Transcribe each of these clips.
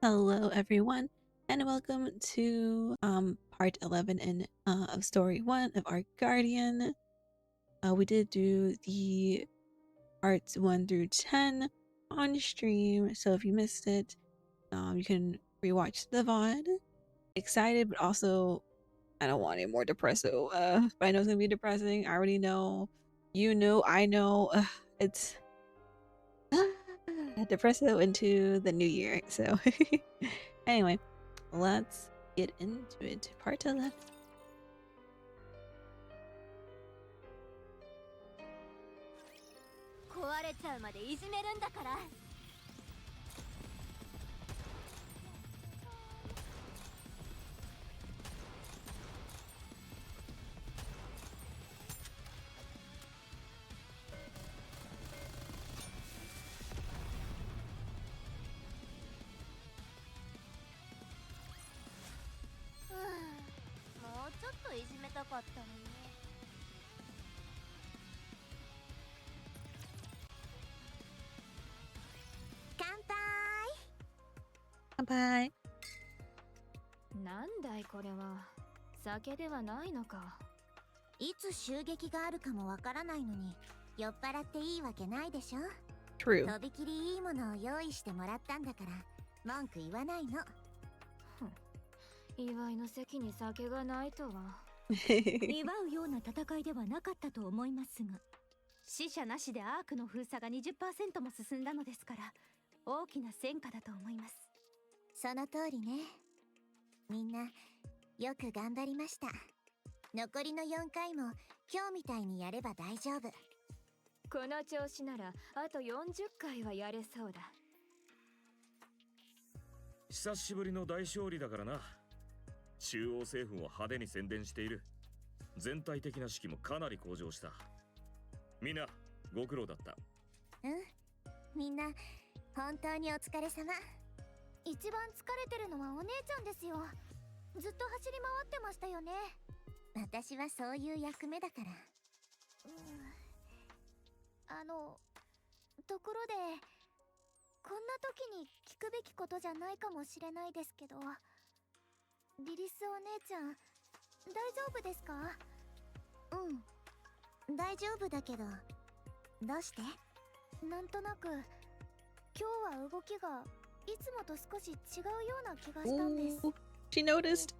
Hello, everyone, and welcome to part 11 of story 1 of our Guardian. We did do the parts 1 through 10 on stream, so if you missed it, you can rewatch the VOD. Excited, but also I don't want any more depresso. But I know it's gonna be depressing. I already know. You know, I know. It's depresso into the new year. So anyway, let's get into it. Part 11. 壊れちゃうまでいじめるんだから。もうちょっといじめたかったのに。乾杯。乾杯。なんだいこれは。酒ではないのか。いつ襲撃があるかもわからないのに酔っ払っていいわけないでしょ。 True. とびきりいいものを用意してもらったんだから文句言わないの。祝いの席に酒がないとは。祝うような戦いではなかったと思いますが、死者なしでアークの封鎖が 20% も進んだのですから大きな戦果だと思います。その通りね。みんなよく頑張りました。残りの4回も今日みたいにやれば大丈夫。この調子ならあと40回はやれそうだ。久しぶりの大勝利だからな。中央政府を派手に宣伝している。全体的な士気もかなり向上した。みんなご苦労だった。みんな本当にお疲れ様。一番疲れてるのはお姉ちゃんですよ。ずっと走り回ってましたよね。私はそういう役目だから。ところでこんな時に聞くべきことじゃないかもしれないですけど、リリスお姉ちゃん大丈夫ですか？大丈夫だけど。どうして？なんとなく今日は動きがいつもと少し違うような気がしたんです。 She noticed.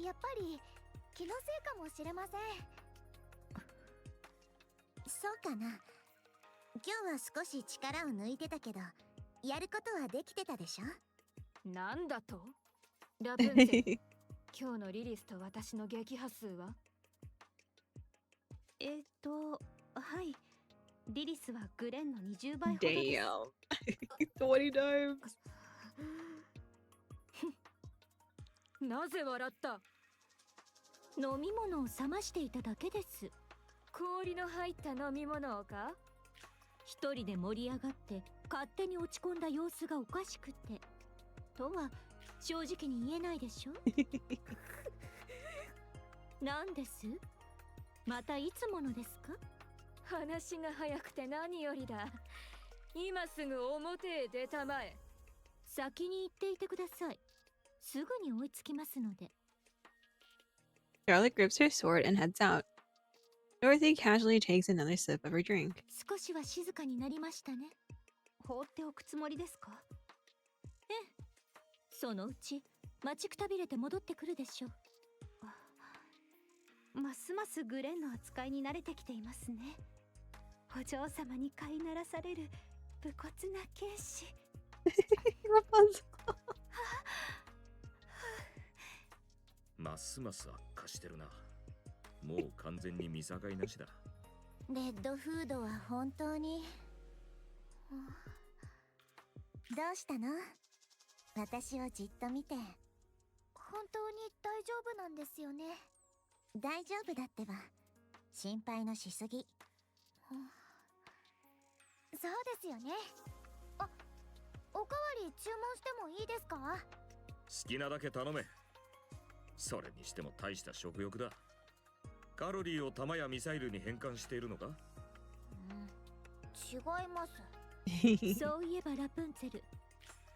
やっぱり気のせいかもしれません。そうかな。今日は少し力を抜いてたけどやることはできてたでしょ。なんだと？ラプンツェル、今日のリリスと私の撃破数は？はい。リリスはグレンの20倍ほどです。Damn. 20 times. なぜ笑った？飲み物を冷ましていただけです。氷の入った飲み物をか？一人で盛り上がって勝手に落ち込んだ様子がおかしくてとは正直に言えないでしょ。なんです？またいつものですか？話が早くて何よりだ。今すぐ表へ出たまえ。先に行っていてください。すぐに追いつきますので。 Charlotte grips her sword and heads out. Dorothy casually takes another sip of her drink. 少しは静かになりましたね。放っておくつもりですか？ええ。そのうち待ちくたびれて戻ってくるでしょう。ますますグレンの扱いに慣れてきていますね。お嬢様に飼いならされる武骨な剣士。Rapunzel. ますます悪化してるな。もう完全に見境なしだ。レッドフードは本当に。どうしたの？私をじっと見て。本当に大丈夫なんですよね。大丈夫だってば。心配のしすぎ。そうですよね。おかわり注文してもいいですか？好きなだけ頼め。それにしても大した食欲だ。カロリーを弾やミサイルに変換しているのか？違います。そういえばラプンツェル、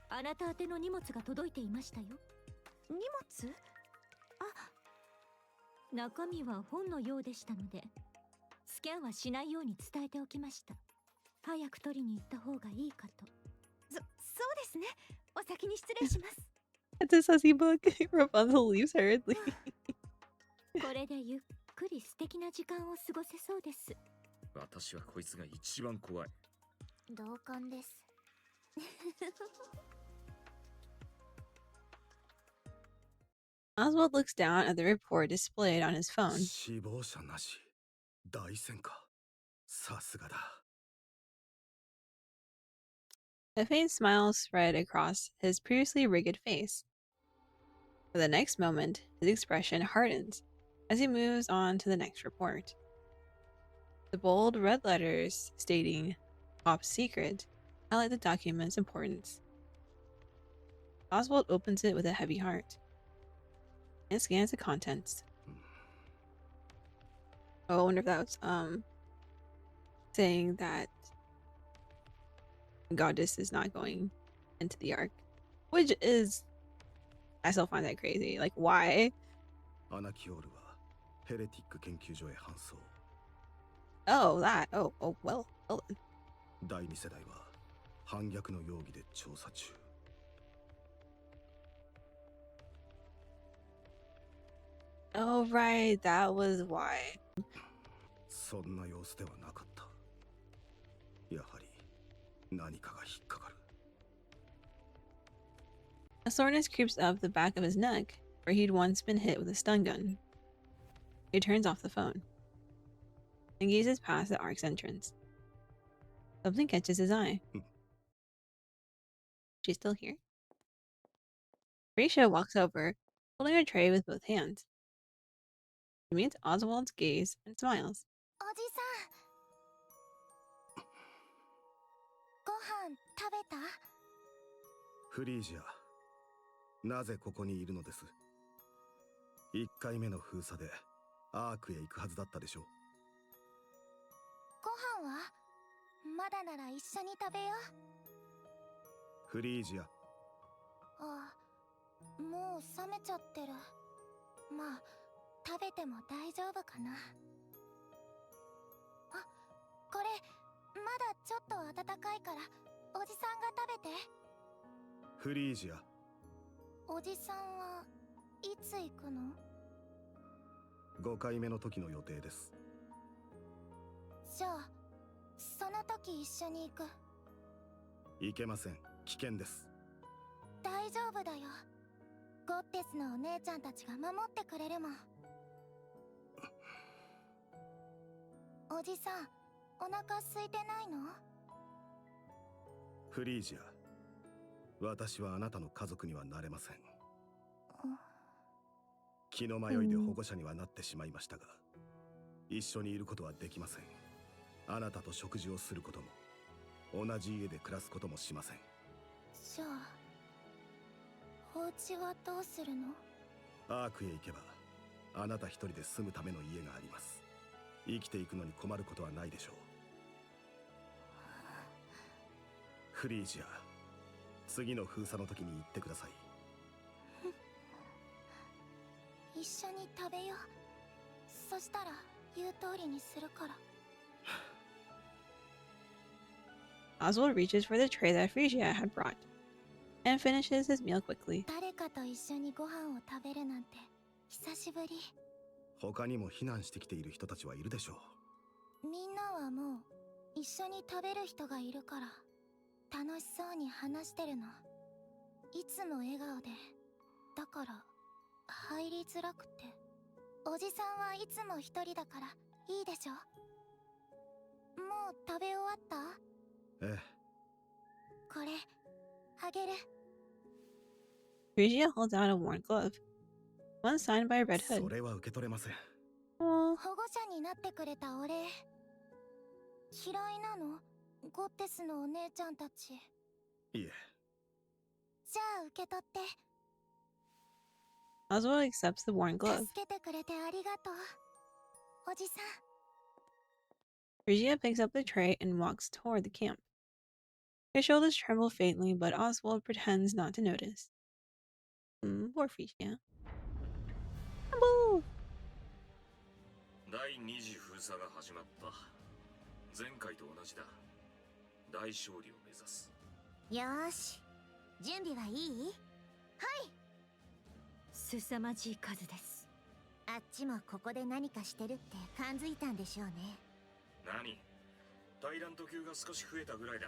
あなた宛ての荷物が届いていましたよ。荷物？中身は本のようでしたので、スキャンはしないように伝えておきました。早く取りに行った方がいいかと。そうですね。お先に失礼します。It's a sussy book. Rapunzel leaves hurriedly. これでゆっくり素敵な時間を過ごせそうです。私はこいつが一番怖い。同感です。Oswald looks down at the report displayed on his phone. 死亡者なし。大戦か。さすがだ。A faint smile spread across his previously rigid face. For the next moment, his expression hardens as he moves on to the next report. The bold red letters stating "Top Secret" highlight the document's importance. Oswald opens it with a heavy heart and scans the contents. Oh, I wonder if that was saying that Goddess is not going into the Ark, which is, I still find that crazy. Like, why? アナキオールはヘレティック研究所へ搬送。Oh, that. Oh, well then. 第二世代は反逆の容疑で調査中。Oh, right. That was why. そんな様子ではなかった。やはり何かが引っかかる。A soreness creeps up the back of his neck, where he'd once been hit with a stun gun. He turns off the phone and gazes past the Ark's entrance. Something catches his eye. She's still here. Risha walks over, holding a tray with both hands. She meets Oswald's gaze and smiles. おじさん、ご飯食べた？フリージア、なぜここにいるのです？1回目の封鎖でアークへ行くはずだったでしょ。ご飯はまだなら一緒に食べよう。フリージア。あ、もう冷めちゃってる。まあ食べても大丈夫かな。あ、これまだちょっと温かいからおじさんが食べて。フリージア。おじさんはいつ行くの？5回目の時の予定です。じゃあその時一緒に行く。行けません。危険です。大丈夫だよ。ゴッテスのお姉ちゃんたちが守ってくれるもん。おじさん、お腹空いてないの？フリージア、私はあなたの家族にはなれません。気の迷いで保護者にはなってしまいましたが、一緒にいることはできません。あなたと食事をすることも、同じ家で暮らすこともしません。じゃあ、お家はどうするの？アークへ行けば、あなた一人で住むための家があります。生きていくのに困ることはないでしょう。フリージア、次の封鎖の時に言ってください。一緒に食べよう。そしたら言う通りにするから。Oswald reaches for the tray that Frisia had brought and finishes his meal quickly. 誰かと一緒にご飯を食べるなんて久しぶり。他にも避難してきている人たちはいるでしょう。みんなはもう一緒に食べる人がいるから楽しそうに話してるの。いつも笑顔で。だから入りづらくて。おじさんはいつも一人だからいいでしょ？もう食べ終わった？ええ。これあげる。Frisia holds out a worn glove, one signed by Red そ Hood. れは受け取れません。Aw, 保護者になってくれたお礼。嫌いなの？ゴッテスのお姉ちゃんたち。いえ。じゃあ受け取って。Oswald accepts the worn glove. 助けてくれてありがとう、おじさん。Frisia picks up the tray and walks toward the camp. His shoulders tremble faintly, but Oswald pretends not to notice. Poor fish, yeah. Boo! 第2次封鎖が始まった。前回と同じだ。大勝利を目指す。よーし、準備はいい？凄まじい数です。あっちもここで何かしてるって感づいたんでしょうね。何？タイラント級が少し増えたぐらいだ。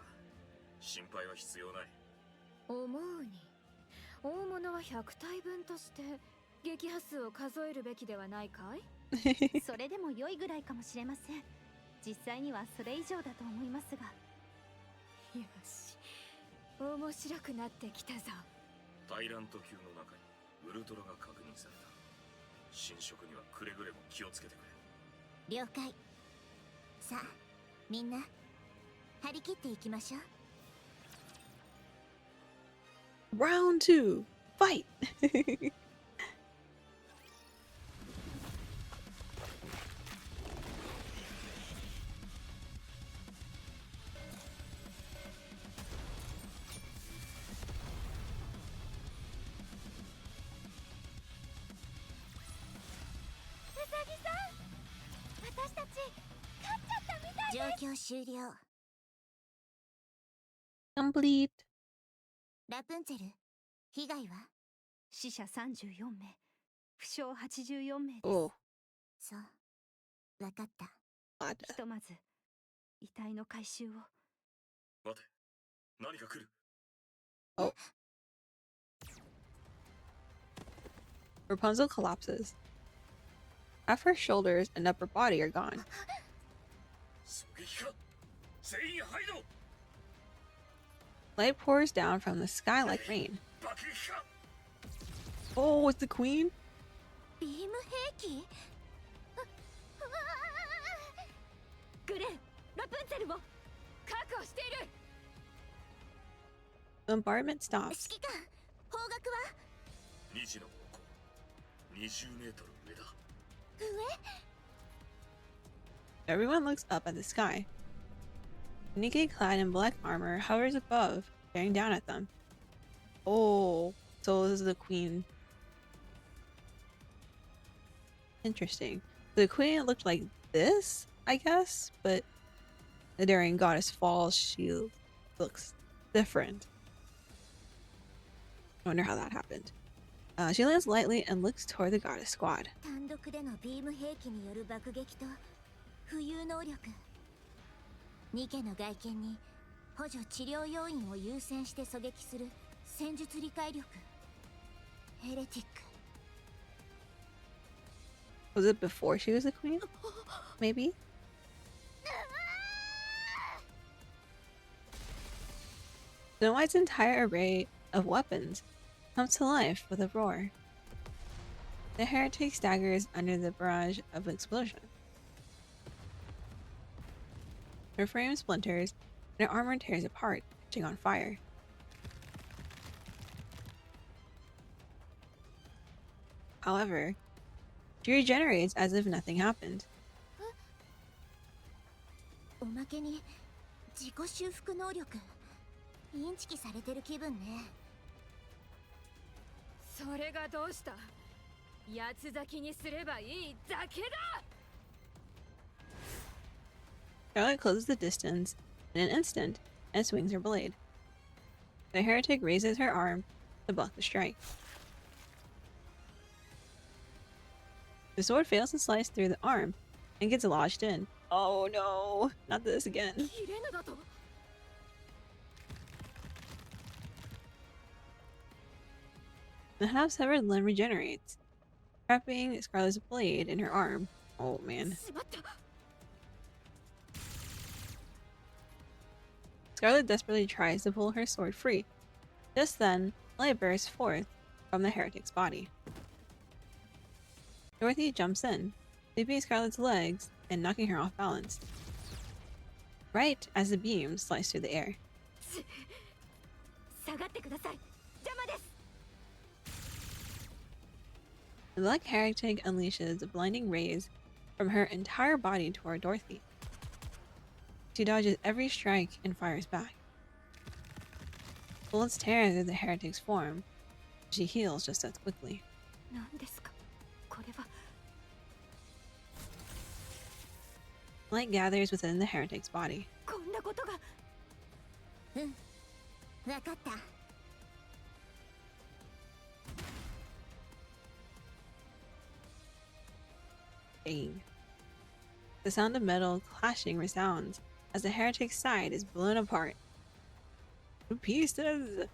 心配は必要ない。思うに大物は100体分として撃破数を数えるべきではないかい？それでも良いぐらいかもしれません。実際にはそれ以上だと思いますが。よし、面白くなってきたぞ。タイラント級の中にウルトラが確認された。侵食にはくれぐれも気をつけてくれ。了解。さあ、みんな張り切っていきましょう。Round 2, fight! 状況終了。Complete. ラプンツェル、被害は？死者34名、負傷84名です。Oh, そう、わかった。God. ひとまず遺体の回収を。待て、何か来る。Oh. Rapunzel collapses. Half her shoulders and upper body are gone. 狙撃か。全員ハイド。 Light pours down from the sky like rain. 爆撃か。 Oh, it's the queen? ビーム兵器？グレン、ラプンツェルを。確保している。 Bombardment stops. 指揮官、方角は？ 2時の方向。20メートル上だ。Everyone looks up at the sky. Nikke, clad in black armor, hovers above, staring down at them. Oh, so this is the queen. Interesting. The queen looked like this, I guess, but during Goddess Falls, she looks different. I wonder how that happened. She lands lightly and looks toward the Goddess Squad. 単独でのビーム兵器による爆撃と浮遊能力。ニケの外見に補助治療要員を優先して狙撃する戦術理解力。ヘレティック。 Was it before she was a queen? Maybe? Snow White's entire array of weapons comes to life with a roar. The heretic staggers under the barrage of explosion. Her frame splinters and her armor tears apart, catching on fire. However, she regenerates as if nothing happened. おまけに自己修復能力。インチキされてる気分ね。それがどうした？八つ咲きにすればいいだけだ。 Charlotte closes the distance in an instant and swings her blade. The heretic raises her arm to block the strike. The sword fails to slice through the arm and gets lodged in. Oh no, not this again. 切れぬだと。 The half-severed limb regenerates, trapping Scarlet's blade in her arm. Oh man. しまった。 Scarlet desperately tries to pull her sword free. Just then, light bursts forth from the heretic's body. Dorothy jumps in, sweeping Scarlet's legs and knocking her off balance. Right as the beams slice through the air. 下がってください。邪魔です。 The black heretic unleashes blinding rays from her entire body toward Dorothy. She dodges every strike and fires back. Bullets tear through the heretic's form. She heals just as quickly. 何ですかこれは。 Light gathers within the heretic's body. こんなことが。わかった。 Bang. The sound of metal clashing resounds as the heretic's side is blown apart. To pieces!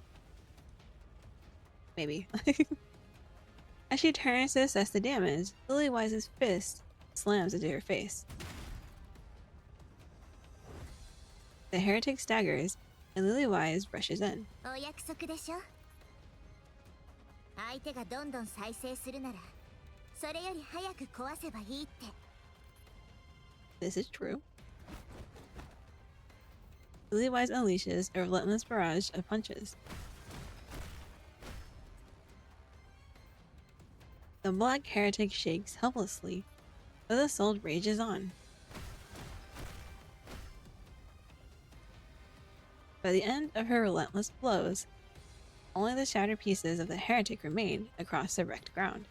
Maybe. As she turns to assess the damage, Lilywise's fist slams into her face. The heretic staggers, and Lilywise rushes in. お約束でしょ。相手がどんどん再生するなら、それより早く壊せばいいって。 This is true. Lilywise unleashes a relentless barrage of punches. The black heretic shakes helplessly, but the assault rages on. By the end of her relentless blows, only the shattered pieces of the heretic remain across the wrecked ground.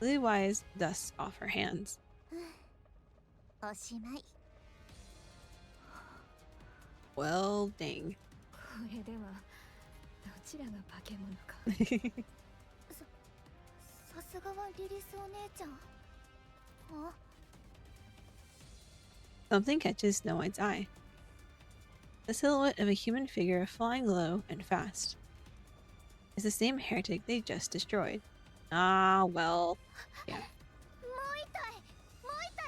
Lilywise dusts off her hands. おしまい。 Well, dang. これではどちらが化け物か。さすがはリリスお姉ちゃん。あ、 Something catches Snow White's eye. The silhouette of a human figure flying low and fast. It's the same heretic they just destroyed. Ah, well, yeah. もう一体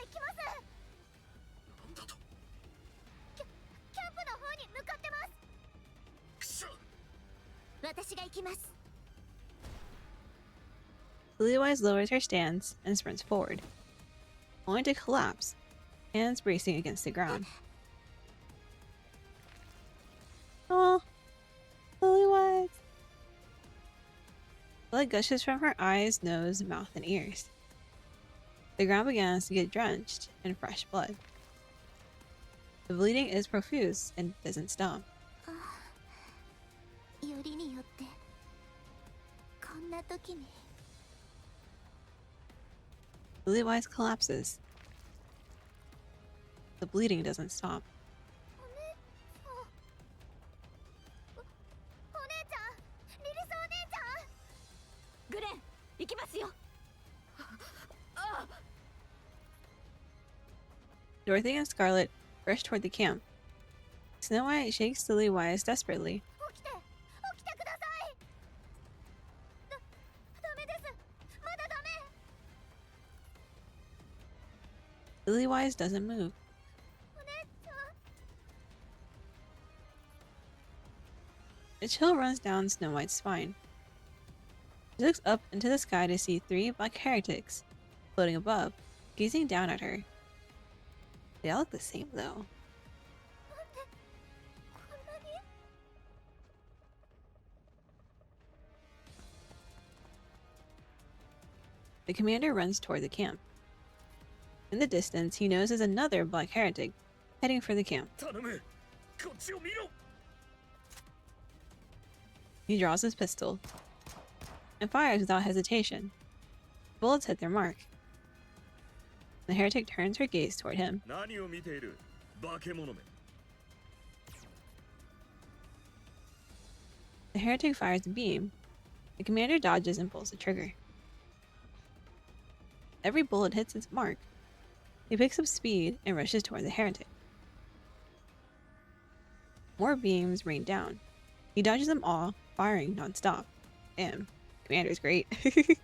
来ます。なんだと。キャンプの方に向かってます。くそ。私が行きます。 Lilywise lowers her stance and sprints forward, only to collapse, hands bracing against the ground. Oh, Lilywise. Blood gushes from her eyes, nose, mouth, and ears. The ground begins to get drenched in fresh blood. The bleeding is profuse and doesn't stop. よりによってこんな時に。 Lilywise collapses. The bleeding doesn't stop. お姉ちゃん、リリスお姉ちゃん。グレン行きますよ。 Dorothy and Scarlet rush toward the camp. Snow White shakes Lilywise desperately. 起きてください。ダメです。まだダメ。 Lilywise doesn't move. お姉ちゃん。 A chill runs down Snow White's spine. She looks up into the sky to see 3 black heretics floating above, gazing down at her. They all look the same, though. なんでこんなに。 The commander runs toward the camp. In the distance, he notices another black heretic heading for the camp. 頼む。こっちを見ろ。 He draws his pistol and fires without hesitation. Bullets hit their mark. The heretic turns her gaze toward him. 何を見ている。化け物め。 The heretic fires a beam. The commander dodges and pulls the trigger. Every bullet hits its mark. He picks up speed and rushes toward the heretic. More beams rain down. He dodges them all, firing non-stop. Damn, commander's great. This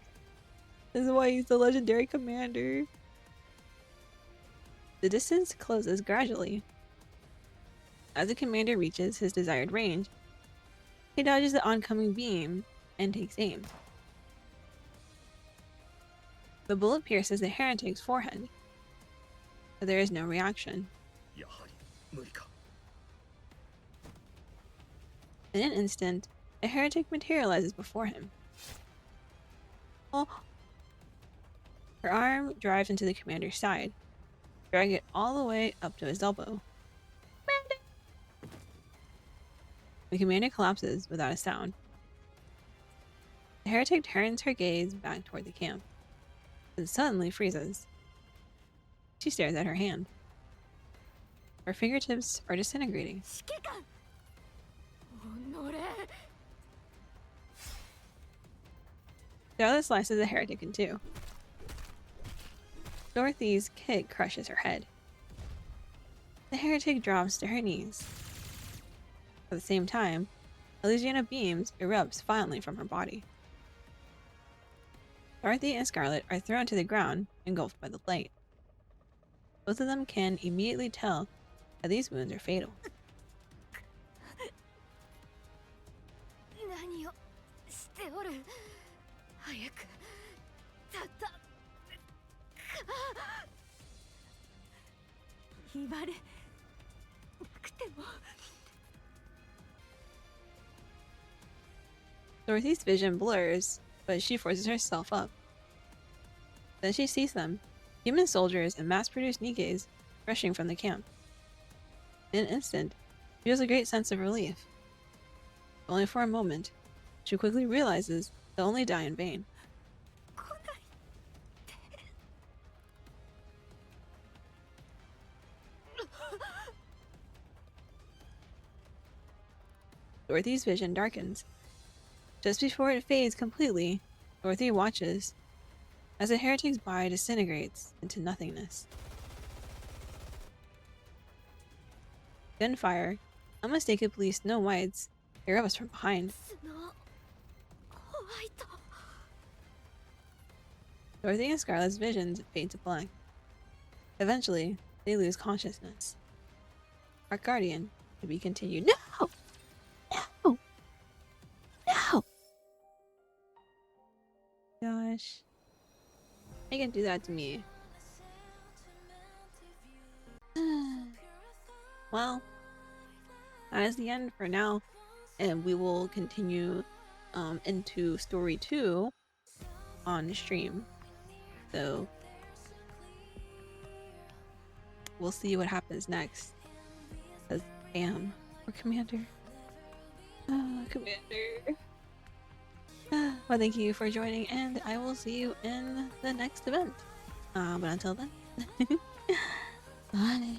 is why he's the legendary commander. The distance closes gradually. As the commander reaches his desired range, he dodges the oncoming beam and takes aim. The bullet pierces the heretic's forehead, but there is no reaction. やはり無理か。 In an instant, a heretic materializes before him. Oh! Her arm drives into the commander's side, dragging it all the way up to his elbow. Commander! The commander collapses without a sound. The heretic turns her gaze back toward the camp, and suddenly freezes. She stares at her hand. Her fingertips are disintegrating. Charlotte slices the heretic in two. Dorothy's kick crushes her head. The heretic drops to her knees. At the same time, a legion of beams erupts violently from her body. Dorothy and Scarlet are thrown to the ground, engulfed by the light. Both of them can immediately tell that these wounds are fatal. Dorothy's vision blurs, but she forces herself up. Then she sees them, human soldiers and mass-produced Nikkes, rushing from the camp. In an instant, she feels a great sense of relief. Only for a moment, she quickly realizes they'll only die in vain. Dorothy's vision darkens. Just before it fades completely, Dorothy watches as the heretic's body disintegrates into nothingness. Gunfire, unmistakably Snow White's, erupts from behind. Dorothy and Scarlet's visions fade to black. Eventually, they lose consciousness. Our guardian, to be continued. No! No! No! Gosh. They can do that to me. Well, that is the end for now. And we will continue into story 2 on stream. So we'll see what happens next. Because damn, we're Commander. Commander. Well, thank you for joining, and I will see you in the next event. But until then, bye.